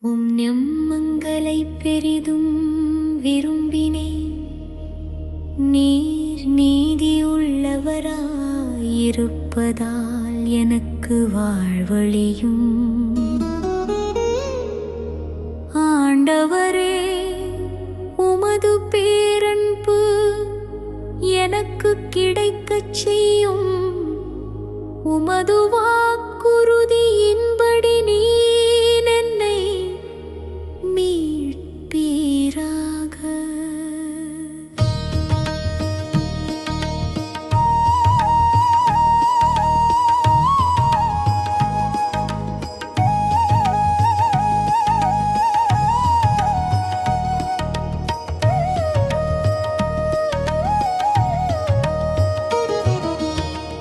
ஞம்மங்களை பெரிதும் விரும்பினேன். நீர் நீதியுள்ளவராயிருப்பதால் எனக்கு வாழ்வழியும். ஆண்டவரே, உமது பேரன்பு எனக்கு கிடைக்கச் செய்யும். உமது வாக்குறுதியின்படி நீர் என்னை மீட்பீராக.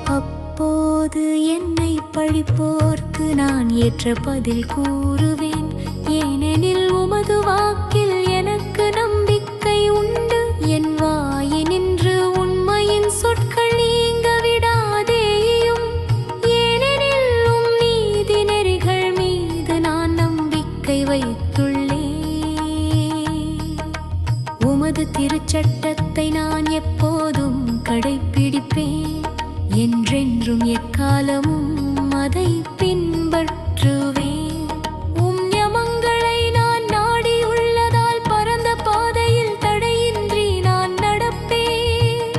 அப்போது என்னை பழிப்போர்க்கு நான் ஏற்ற பதில் கூறுவேன். ஏனெனில் உமது வாக்கில் எனக்கு நம்பிக்கை உண்டு. என் வாயினின்று உண்மையின் சொற்கள் நீங்க விடாதேயும். ஏனெனில் உம் நீதி நெறிகள் மீது நான் நம்பிக்கை வைத்துள்ளேன். உமது திருச்சட்டத்தை நான் எப்போதும் கடைப்பிடிப்பேன். என்றென்றும் எக்காலமும் அதை பின்பற்றுவேன். உம் ஞமங்களை நான் நாடியுள்ளதால் பரந்த பாதையில் தடையின்றி நான் நடப்பேன்.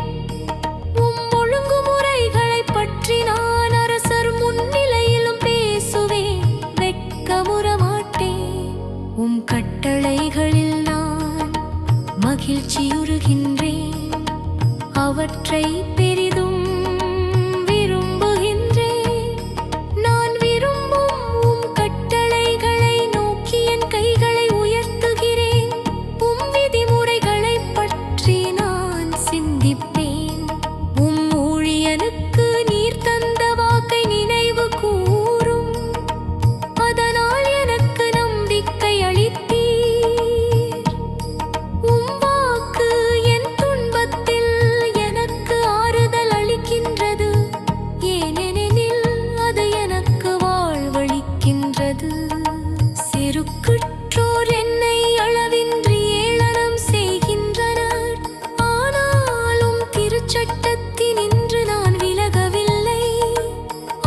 உம் ஒழுங்குமுறைகளைப் பற்றி நான் அரசர் முன்னிலையிலும் பேசுவேன். வெட்கமுற மாட்டேன். உம் கட்டளைகளில் நான் மகிழ்ச்சியுறுகின்றேன். அவற்றை பெரிதும் சிறுகுற்றோர் என்னை அளவின்றி ஏளனம் செய்கின்றனர். ஆனாலும் திருச்சட்டத்தினின்று நான் விலகவில்லை.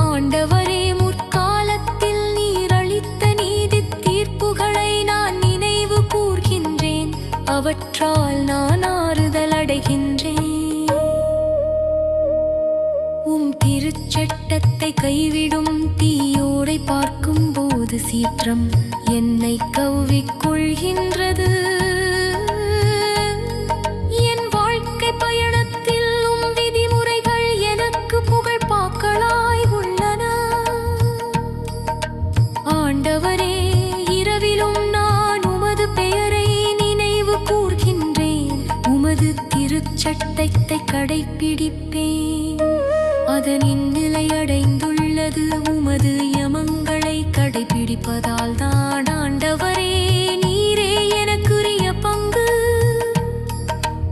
ஆண்டவரே, முற்காலத்தில் நீர் அளித்த நீதி தீர்ப்புகளை நான் நினைவு கூர்கின்றேன். அவற்றால் நான் ஆறுதல் அடைகின்றேன். உம் திருச்சட்டத்தை கைவிடும் தீயோரை பார்க்கும்போது சீற்றம் என்னை கவ்விக்கொள்கின்றது. என் வாழ்க்கை பயணத்தில் உம் விதிமுறைகள் எனக்கு புகழ்பாக்களாய் உள்ளன. ஆண்டவரே, இரவிலும் நான் உமது பெயரை நினைவு கூர்கின்றேன். உமது திருச்சட்டத்தை கடைப்பிடிப்பேன். அதனின் நிலையடைந்துள்ளது உமது யமங்களை கடைப்பிடிப்பதால் தான். ஆண்டவரே, நீரே எனக்குரிய பங்கு.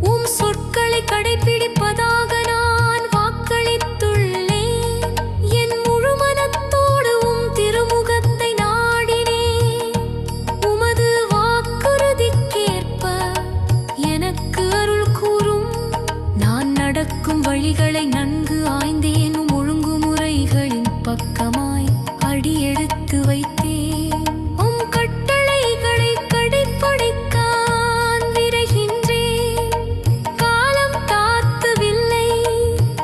உம் சொற்களை கடைப்பிடிப்பதாக நான் வாக்களித்துள்ளேன். என் முழு மனத்தோடு உம் திருமுகத்தை நாடினேன். உமது வாக்குறுதிக்கேற்ப எனக்கு அருள் கூறும். நான் நடக்கும் வழிகளை நன்கு ஆய்ந்தேன். உம் ஒழுங்குமுறைகளின் பக்கமாய் அடியெடுத்து வைத்தேன். உம் கட்டளைகளை கடைப்பிடிக்க விரைகின்றேன். காலம் தாழ்த்தவில்லை.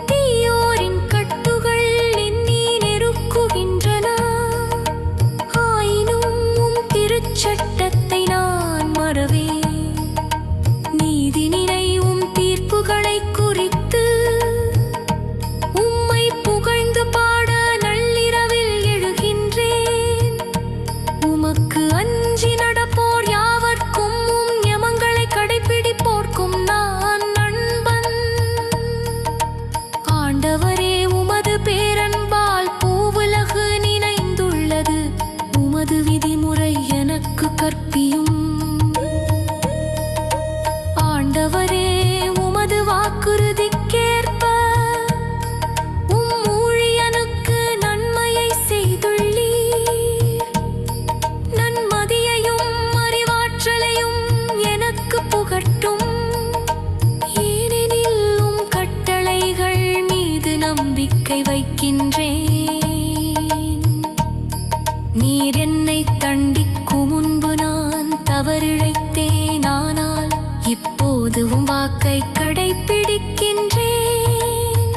தீயோரின் கட்டுகள் எண்ணி நெருக்குகின்றன. ஆயினும் உம் திருச்சட்டத்தை நான் மறவேன். நீதி நிறை உம் தீர்ப்புகளை குறித்து உம்மை புகழ்ந்து பாட நள்ளிரவில் எழுகின்றேன். உமக்கு அஞ்சி நடப்போர் யாவர்க்கும் உம் ஞமங்களை கடைப்பிடிப்போர்க்கும் நான் நண்பன். ஆண்டவரே, உமது பேரன்பால் பூவுலகு நினைந்துள்ளது. உமது விதிமுறை எனக்கு கற்பியும். ஆண்டவரே, உமது வாக்குறுதிக்கேற்ப உம் ஊழியனுக்கு நன்மையை செய்துள்ளீர். நன்மதியையும் என்னை தண்டிக்கும் முன்பு நான் தவறிழைத்தேன், ஆனால் இப்போது உம் வாக்கை கடைப்பிடிக்கின்றேன்.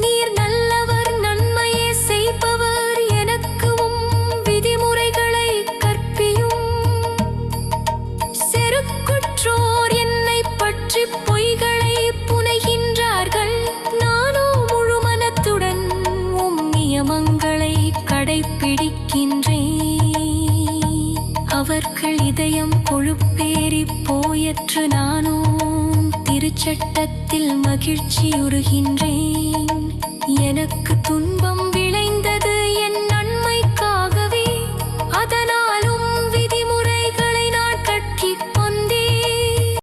நீர் நல்லவர், நன்மையே செய்பவர், எனக்கு உம் விதிமுறைகளை கற்பியும். செருக்குற்றோர் என்னை பற்றி பொய்களை புனைகின்றார்கள், நானோ முழு மனத்துடன் உம் நியமங்களை கடைப்பிடிக்கின்றேன். அவர்கள் இதயம் கொழுப்பேறி போயற்று, நானோ திருச்சட்டத்தில் மகிழ்ச்சியுறுகின்றேன். எனக்கு